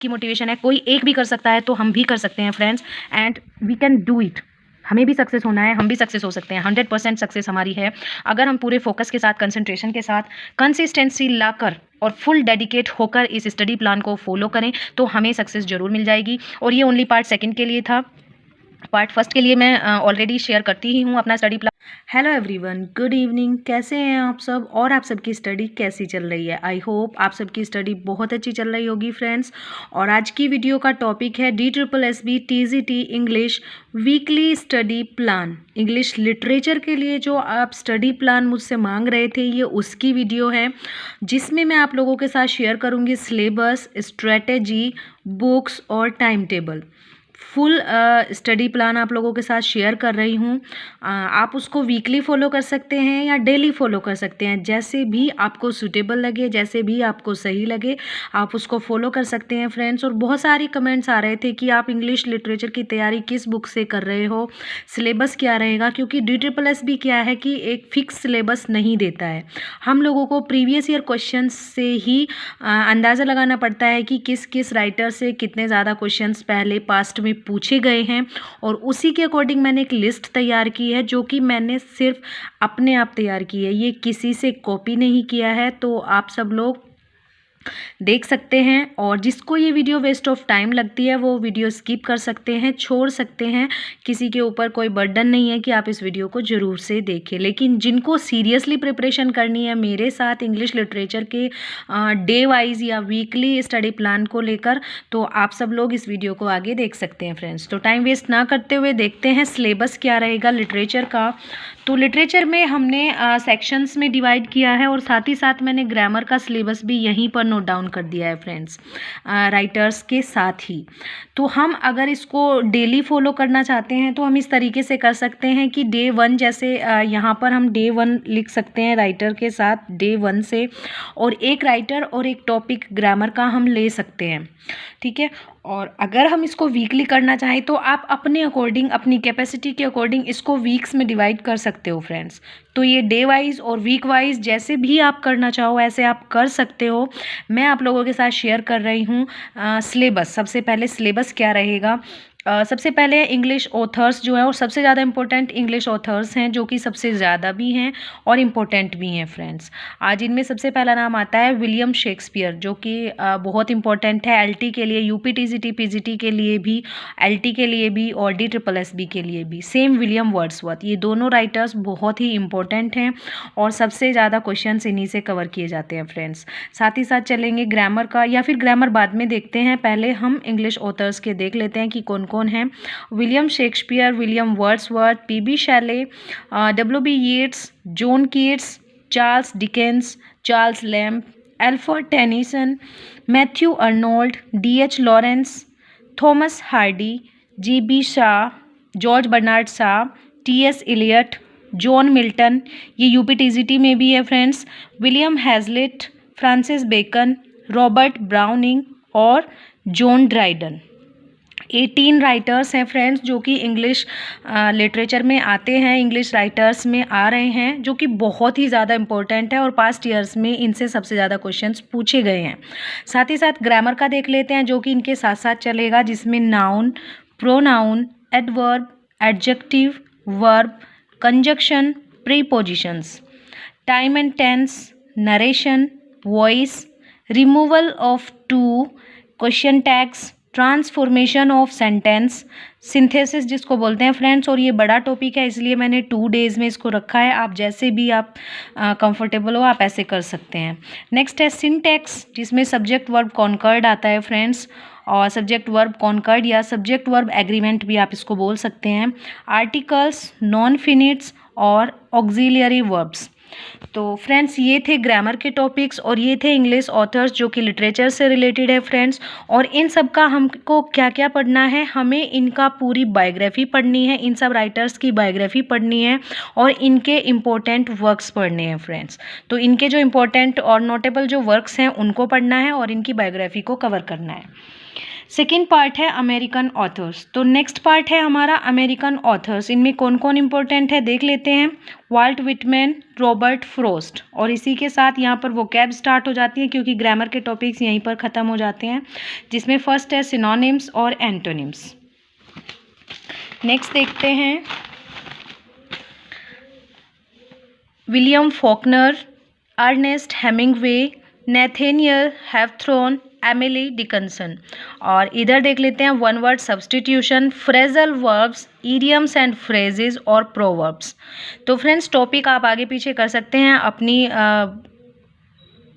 की मोटिवेशन है, कोई एक भी कर सकता है तो हम भी कर सकते हैं friends, and we can do it. हमें भी सक्सेस होना है, हम भी सक्सेस हो सकते हैं। 100% सक्सेस हमारी है अगर हम पूरे फोकस के साथ, कंसंट्रेशन के साथ, कंसिस्टेंसी लाकर और फुल डेडिकेट होकर इस स्टडी प्लान को फॉलो करें तो हमें सक्सेस जरूर मिल जाएगी। और ये ओनली पार्ट सेकंड के लिए था। पार्ट फर्स्ट के लिए मैं ऑलरेडी शेयर करती ही हूँ अपना study plan. Hello everyone, good evening. कैसे हैं आप सब और आप सबकी स्टडी कैसी चल रही है? आई होप आप सबकी स्टडी बहुत अच्छी चल रही होगी फ्रेंड्स। और आज की वीडियो का टॉपिक है DSSB TGT English weekly study plan. English literature के लिए जो आप स्टडी प्लान मुझसे मांग रहे थे, ये उसकी वीडियो है जिसमें मैं आप लोगों के साथ शेयर करूँगी सिलेबस, स्ट्रेटेजी, बुक्स और time table. Full study plan आप लोगों के साथ शेयर कर रही हूँ। आप उसको वीकली फॉलो कर सकते हैं या डेली फॉलो कर सकते हैं, जैसे भी आपको सूटेबल लगे, जैसे भी आपको सही लगे आप उसको फॉलो कर सकते हैं फ्रेंड्स। और बहुत सारी कमेंट्स आ रहे थे कि आप इंग्लिश लिटरेचर की तैयारी किस बुक से कर रहे हो, सिलेबस क्या रहेगा, क्योंकि DSSB क्या है कि एक फिक्स सिलेबस नहीं देता है। हम लोगों को प्रीवियस ईयर क्वेश्चन से ही अंदाज़ा लगाना पड़ता है कि किस किस राइटर से कितने ज़्यादा क्वेश्चंस पहले पास्ट में पूछे गए हैं, और उसी के अकॉर्डिंग मैंने एक लिस्ट तैयार की है जो कि मैंने सिर्फ अपने आप तैयार की है, ये किसी से कॉपी नहीं किया है। तो आप सब लोग देख सकते हैं, और जिसको ये वीडियो वेस्ट ऑफ टाइम लगती है वो वीडियो स्किप कर सकते हैं, छोड़ सकते हैं। किसी के ऊपर कोई बर्डन नहीं है कि आप इस वीडियो को ज़रूर से देखें। लेकिन जिनको सीरियसली प्रिपरेशन करनी है मेरे साथ इंग्लिश लिटरेचर के डे वाइज या वीकली स्टडी प्लान को लेकर, तो आप सब लोग इस वीडियो को आगे देख सकते हैं फ्रेंड्स। तो टाइम वेस्ट ना करते हुए देखते हैं सिलेबस क्या रहेगा लिटरेचर का। तो लिटरेचर में हमने सेक्शंस में डिवाइड किया है, और साथ ही साथ मैंने ग्रामर का सिलेबस भी यहीं पर नोट डाउन कर दिया है फ्रेंड्स, राइटर्स के साथ ही। तो हम अगर इसको डेली फॉलो करना चाहते हैं तो हम इस तरीके से कर सकते हैं कि डे 1, जैसे यहाँ पर हम डे 1 लिख सकते हैं राइटर के साथ डे 1 से, और एक राइटर और एक टॉपिक ग्रामर का हम ले सकते हैं, ठीक है। और अगर हम इसको वीकली करना चाहें तो आप अपने अकॉर्डिंग, अपनी कैपेसिटी के अकॉर्डिंग इसको वीक्स में डिवाइड कर सकते हो फ्रेंड्स। तो ये डे वाइज और वीक वाइज जैसे भी आप करना चाहो ऐसे आप कर सकते हो। मैं आप लोगों के साथ शेयर कर रही हूँ सिलेबस। सबसे पहले सिलेबस क्या रहेगा, सबसे पहले इंग्लिश ऑथर्स जो है, और सबसे ज़्यादा इम्पोर्टेंट इंग्लिश ऑथर्स हैं जो कि सबसे ज़्यादा भी हैं और इम्पोर्टेंट भी हैं फ्रेंड्स। आज इनमें सबसे पहला नाम आता है विलियम शेक्सपियर, जो कि बहुत इंपॉर्टेंट है LT के लिए, यूपी TGT PGT के लिए भी, LT के लिए भी और DSSB के लिए भी। सेम विलियम वर्ड्सवर्थ, ये दोनों राइटर्स बहुत ही इंपॉर्टेंट हैं और सबसे ज़्यादा क्वेश्चन इन्हीं से कवर किए जाते हैं फ्रेंड्स। साथ ही साथ चलेंगे ग्रामर का, या फिर ग्रामर बाद में देखते हैं, पहले हम इंग्लिश ऑथर्स के देख लेते हैं कि कौन कौन है। William Shakespeare, William Wordsworth, PB Shelley, WB Yeats, John Keats, Charles Dickens, Charles Lamb, Alfred Tennyson, Matthew Arnold, DH Lawrence, Thomas Hardy, GB Shaw, George Bernard Shaw, TS Eliot, John Milton, ये UP TGT में भी है friends, William Hazlitt, Francis Bacon, Robert Browning और John Dryden. 18 writers हैं friends जो कि English literature में आते हैं, इंग्लिश राइटर्स में आ रहे हैं, जो कि बहुत ही ज़्यादा इंपॉर्टेंट है और पास्ट ईयर्स में इनसे सबसे ज़्यादा क्वेश्चंस पूछे गए हैं। साथ ही साथ ग्रामर का देख लेते हैं जो कि इनके साथ साथ चलेगा, जिसमें noun, pronoun, adverb, adjective, verb, conjunction, prepositions, time and tense, narration, voice, removal of too, question tags, transformation of sentence, synthesis जिसको बोलते हैं फ्रेंड्स। और ये बड़ा टॉपिक है इसलिए मैंने 2 डेज़ में इसको रखा है, आप जैसे भी आप कंफर्टेबल हो आप ऐसे कर सकते हैं। नेक्स्ट है सिंटैक्स, जिसमें सब्जेक्ट वर्ब कॉन्कर्ड आता है फ्रेंड्स, और सब्जेक्ट वर्ब कॉन्कर्ड या सब्जेक्ट वर्ब एग्रीमेंट भी आप इसको बोल सकते हैं। आर्टिकल्स, नॉन फिनिट्स और ऑक्सिलियरी वर्ब्स। तो फ्रेंड्स ये थे ग्रामर के टॉपिक्स और ये थे इंग्लिश ऑथर्स जो कि लिटरेचर से रिलेटेड है फ्रेंड्स। और इन सब का हमको क्या क्या पढ़ना है, हमें इनका पूरी बायोग्राफी पढ़नी है, इन सब राइटर्स की बायोग्राफी पढ़नी है और इनके इम्पोर्टेंट वर्क्स पढ़ने हैं फ्रेंड्स। तो इनके जो इम्पोर्टेंट और नोटेबल जो वर्क्स हैं उनको पढ़ना है और इनकी बायोग्राफी को कवर करना है। सेकेंड पार्ट है अमेरिकन ऑथर्स। तो नेक्स्ट पार्ट है हमारा अमेरिकन ऑथर्स। इनमें कौन कौन इंपॉर्टेंट है देख लेते हैं। वाल्ट विटमैन, रॉबर्ट फ्रॉस्ट, और इसी के साथ यहाँ पर वोकैब स्टार्ट हो जाती है क्योंकि ग्रामर के टॉपिक्स यहीं पर ख़त्म हो जाते हैं, जिसमें फर्स्ट है सिनोनिम्स और एंटोनिम्स। नेक्स्ट देखते हैं William Faulkner, Ernest Hemingway, Nathaniel Hawthorne, Emily Dickinson. और इधर देख लेते हैं one word substitution, phrasal verbs, idioms and phrases और प्रोवर्ब्स। तो फ्रेंड्स टॉपिक आप आगे पीछे कर सकते हैं, अपनी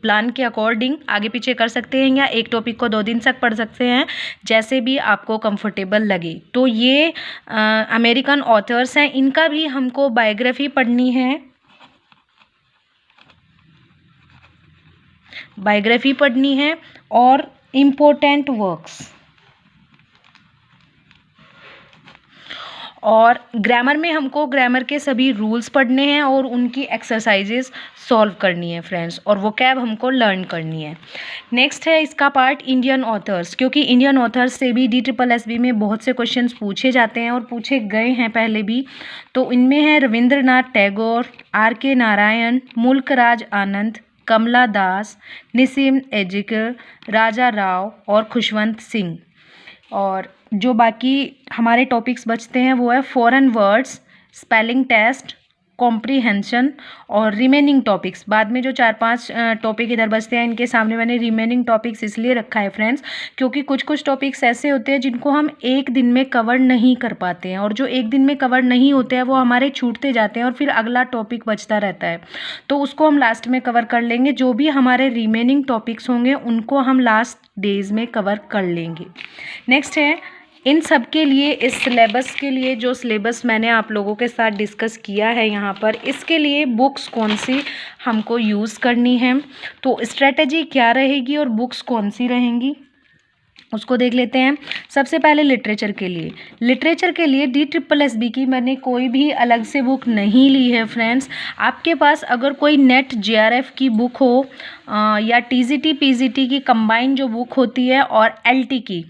प्लान के अकॉर्डिंग आगे पीछे कर सकते हैं, या एक टॉपिक को 2 दिन तक पढ़ सकते हैं, जैसे भी आपको कंफर्टेबल लगे। तो ये अमेरिकन ऑथर्स हैं, इनका भी हमको बायोग्राफी पढ़नी है, बायोग्राफी पढ़नी है और इम्पोर्टेंट वर्क्स, और ग्रामर में हमको ग्रामर के सभी रूल्स पढ़ने हैं और उनकी एक्सरसाइजेस सॉल्व करनी है फ्रेंड्स, और वोकैब हमको लर्न करनी है। नेक्स्ट है इसका पार्ट इंडियन ऑथर्स, क्योंकि इंडियन ऑथर्स से भी DSSB में बहुत से क्वेश्चंस पूछे जाते हैं और पूछे गए हैं पहले भी। तो इनमें है रविंद्रनाथ टैगोर, R.K. नारायण, मुल्कराज आनंद, कमला दास, निसीम एजिकर, राजा राव और खुशवंत सिंह। और जो बाकी हमारे टॉपिक्स बचते हैं वो है foreign words, spelling test, comprehension और रिमेनिंग टॉपिक्स। बाद में जो 4-5 टॉपिक इधर बचते हैं, इनके सामने मैंने रिमेनिंग टॉपिक्स इसलिए रखा है फ्रेंड्स, क्योंकि कुछ कुछ टॉपिक्स ऐसे होते हैं जिनको हम एक दिन में कवर नहीं कर पाते हैं, और जो एक दिन में कवर नहीं होते हैं वो हमारे छूटते जाते हैं और फिर अगला टॉपिक बचता रहता है, तो उसको हम लास्ट में कवर कर लेंगे। जो भी हमारे रिमेनिंग टॉपिक्स होंगे उनको हम लास्ट डेज में कवर कर लेंगे। नेक्स्ट है इन सब के लिए, इस सिलेबस के लिए जो सिलेबस मैंने आप लोगों के साथ डिस्कस किया है यहाँ पर, इसके लिए बुक्स कौन सी हमको यूज़ करनी है, तो स्ट्रेटजी क्या रहेगी और बुक्स कौन सी रहेंगी उसको देख लेते हैं। सबसे पहले लिटरेचर के लिए, DSSB की मैंने कोई भी अलग से बुक नहीं ली है फ्रेंड्स। आपके पास अगर कोई नेट JRF की बुक हो या TGT PGT की कंबाइन जो बुक होती है और LT की,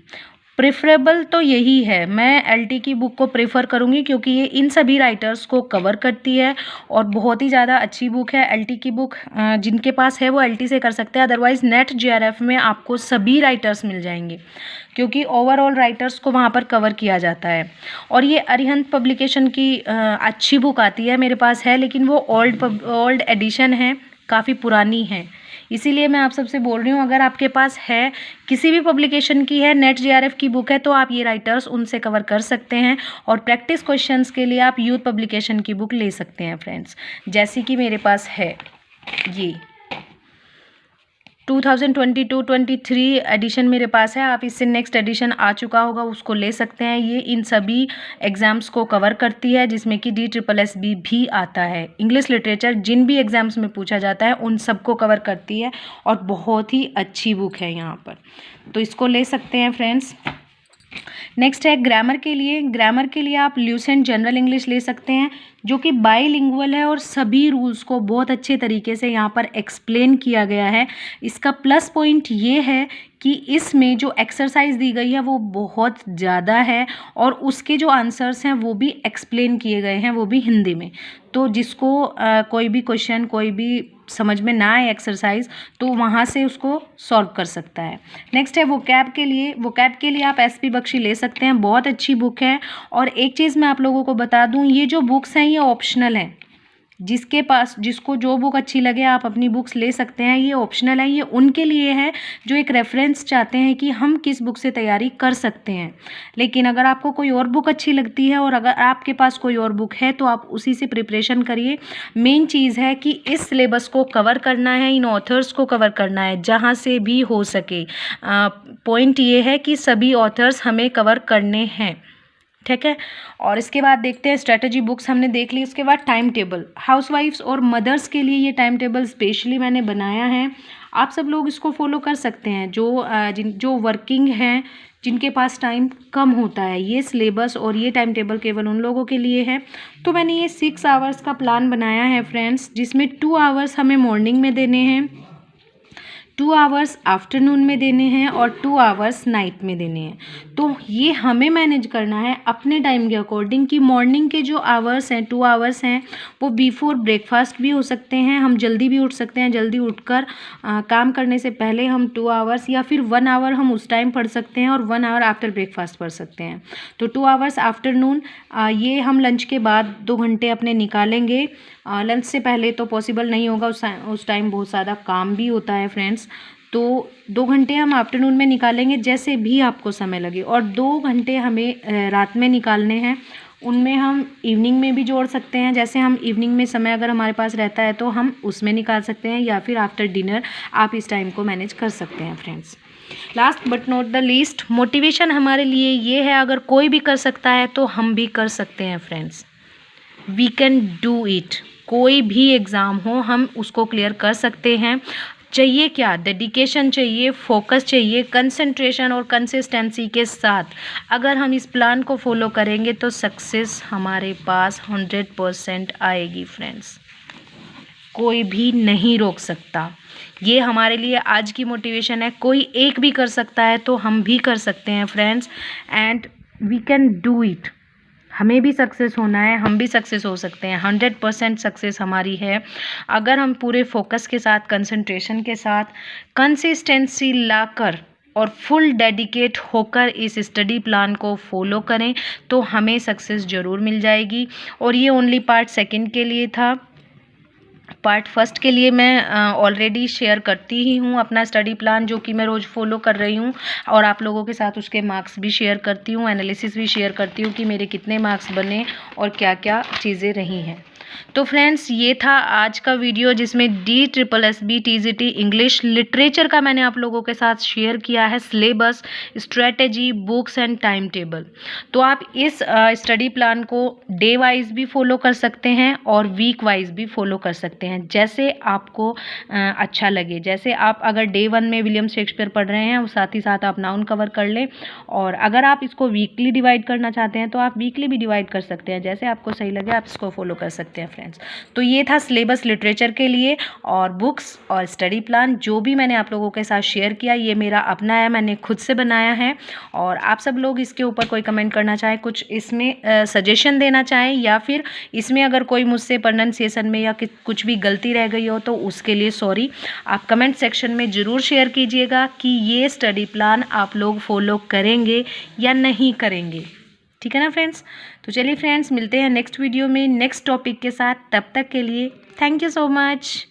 प्रेफरेबल तो यही है, मैं LT की बुक को प्रेफर करूँगी क्योंकि ये इन सभी राइटर्स को कवर करती है और बहुत ही ज़्यादा अच्छी बुक है। LT की बुक जिनके पास है वो LT से कर सकते हैं, अदरवाइज़ नेट JRF में आपको सभी राइटर्स मिल जाएंगे क्योंकि ओवरऑल राइटर्स को वहाँ पर कवर किया जाता है। और ये अरिहंत पब्लिकेशन की अच्छी बुक आती है, मेरे पास है, लेकिन वो ओल्ड एडिशन है, काफ़ी पुरानी है, इसीलिए मैं आप सबसे बोल रही हूँ अगर आपके पास है, किसी भी पब्लिकेशन की है, नेट JRF की बुक है, तो आप ये राइटर्स उनसे कवर कर सकते हैं। और प्रैक्टिस क्वेश्चंस के लिए आप यूथ पब्लिकेशन की बुक ले सकते हैं फ्रेंड्स, जैसे कि मेरे पास है ये 2022-23 एडिशन मेरे पास है। आप इससे नेक्स्ट एडिशन आ चुका होगा उसको ले सकते हैं। ये इन सभी एग्ज़ाम्स को कवर करती है, जिसमें कि DSSB भी आता है। इंग्लिश लिटरेचर जिन भी एग्ज़ाम्स में पूछा जाता है उन सबको कवर करती है और बहुत ही अच्छी बुक है यहाँ पर, तो इसको ले सकते हैं फ्रेंड्स। नेक्स्ट है ग्रामर के लिए आप ल्यूसेंट जनरल इंग्लिश ले सकते हैं, जो कि बाईलिंगुअल है और सभी रूल्स को बहुत अच्छे तरीके से यहाँ पर एक्सप्लेन किया गया है। इसका प्लस पॉइंट ये है कि इसमें जो एक्सरसाइज दी गई है वो बहुत ज़्यादा है और उसके जो आंसर्स हैं वो भी एक्सप्लेन किए गए हैं, वो भी हिंदी में। तो जिसको कोई भी क्वेश्चन, कोई भी समझ में ना आए एक्सरसाइज, तो वहाँ से उसको सॉल्व कर सकता है। नेक्स्ट है वोकैब के लिए आप SP बख्शी ले सकते हैं, बहुत अच्छी बुक है। और एक चीज़ मैं आप लोगों को बता दूं, ये जो बुक्स हैं ये ऑप्शनल हैं, जिसको जो बुक अच्छी लगे आप अपनी बुक्स ले सकते हैं, ये ऑप्शनल है। ये उनके लिए है जो एक रेफरेंस चाहते हैं कि हम किस बुक से तैयारी कर सकते हैं। लेकिन अगर आपको कोई और बुक अच्छी लगती है और अगर आपके पास कोई और बुक है तो आप उसी से प्रिपरेशन करिए। मेन चीज़ है कि इस सिलेबस को कवर करना है, इन ऑथर्स को कवर करना है जहाँ से भी हो सके। पॉइंट ये है कि सभी ऑथर्स हमें कवर करने हैं, ठीक है। और इसके बाद देखते हैं स्ट्रेटजी बुक्स हमने देख ली। उसके बाद टाइम टेबल, हाउसवाइफ्स और मदर्स के लिए ये टाइम टेबल स्पेशली मैंने बनाया है। आप सब लोग इसको फॉलो कर सकते हैं, जो वर्किंग हैं, जिनके पास टाइम कम होता है। ये सिलेबस और ये टाइम टेबल केवल उन लोगों के लिए है। तो मैंने ये 6 आवर्स का प्लान बनाया है फ्रेंड्स, जिसमें 2 आवर्स हमें मॉर्निंग में देने हैं, 2 आवर्स आफ्टरनून में देने हैं और 2 आवर्स नाइट में देने हैं। तो ये हमें मैनेज करना है अपने टाइम के अकॉर्डिंग कि मॉर्निंग के जो आवर्स हैं 2 आवर्स हैं वो बिफोर ब्रेकफास्ट भी हो सकते हैं, हम जल्दी भी उठ सकते हैं, जल्दी उठकर काम करने से पहले हम 2 आवर्स या फिर 1 आवर हम उस टाइम पढ़ सकते हैं और 1 आवर आफ्टर ब्रेकफास्ट पढ़ सकते हैं। तो 2 आवर्स आफ्टरनून ये हम लंच के बाद 2 घंटे अपने निकालेंगे। लंच से पहले तो पॉसिबल नहीं होगा, उस टाइम बहुत ज़्यादा काम भी होता है फ्रेंड्स। तो 2 घंटे हम आफ्टरनून में निकालेंगे जैसे भी आपको समय लगे, और 2 घंटे हमें रात में निकालने हैं। उनमें हम इवनिंग में भी जोड़ सकते हैं, जैसे हम इवनिंग में समय अगर हमारे पास रहता है तो हम उसमें निकाल सकते हैं, या फिर आफ्टर डिनर आप इस टाइम को मैनेज कर सकते हैं friends. Last but not the least, motivation हमारे लिए ये है, अगर कोई भी कर सकता है तो हम भी कर सकते हैं friends. We can do it. कोई भी एग्ज़ाम हो हम उसको क्लियर कर सकते हैं। चाहिए क्या? डेडिकेशन चाहिए, फोकस चाहिए, कंसंट्रेशन और कंसिस्टेंसी के साथ अगर हम इस प्लान को फॉलो करेंगे तो सक्सेस हमारे पास 100% आएगी फ्रेंड्स। कोई भी नहीं रोक सकता। ये हमारे लिए आज की मोटिवेशन है। कोई एक भी कर सकता है तो हम भी कर सकते हैं friends, and we can do it. हमें भी सक्सेस होना है, हम भी सक्सेस हो सकते हैं। 100% सक्सेस हमारी है अगर हम पूरे फोकस के साथ, कंसंट्रेशन के साथ, कंसिस्टेंसी लाकर और फुल डेडिकेट होकर इस स्टडी प्लान को फॉलो करें तो हमें सक्सेस ज़रूर मिल जाएगी। और ये ओनली पार्ट सेकंड के लिए था। पार्ट फर्स्ट के लिए मैं ऑलरेडी शेयर करती ही हूँ अपना स्टडी प्लान, जो कि मैं रोज़ फॉलो कर रही हूँ, और आप लोगों के साथ उसके मार्क्स भी शेयर करती हूँ, एनालिसिस भी शेयर करती हूँ कि मेरे कितने मार्क्स बने और क्या क्या चीज़ें रही हैं। तो फ्रेंड्स ये था आज का वीडियो जिसमें DSSB TGT इंग्लिश लिटरेचर का मैंने आप लोगों के साथ शेयर किया है syllabus, strategy, books and time table. तो आप इस स्टडी प्लान को डे वाइज भी फॉलो कर सकते हैं और वीक वाइज भी फॉलो कर सकते हैं, जैसे आपको अच्छा लगे। जैसे आप अगर डे 1 में विलियम शेक्सपियर पढ़ रहे हैं, साथ ही साथ आप नाउन कवर कर लें, और अगर आप इसको वीकली डिवाइड करना चाहते हैं तो आप वीकली भी डिवाइड कर सकते हैं। जैसे आपको सही लगे आप इसको फॉलो कर सकते हैं फ्रेंड्स। तो ये था सिलेबस लिटरेचर के लिए, और बुक्स और स्टडी प्लान जो भी मैंने आप लोगों के साथ शेयर किया ये मेरा अपना है, मैंने खुद से बनाया है। और आप सब लोग इसके ऊपर कोई कमेंट करना चाहें, कुछ इसमें सजेशन देना चाहें, या फिर इसमें अगर कोई मुझसे प्रोनाउंसिएशन में या कुछ भी गलती रह गई हो तो उसके लिए सॉरी, आप कमेंट सेक्शन में ज़रूर शेयर कीजिएगा कि ये स्टडी प्लान आप लोग फॉलो करेंगे या नहीं करेंगे। ठीक है ना फ्रेंड्स? तो चलिए फ्रेंड्स, मिलते हैं नेक्स्ट वीडियो में नेक्स्ट टॉपिक के साथ। तब तक के लिए थैंक यू सो मच।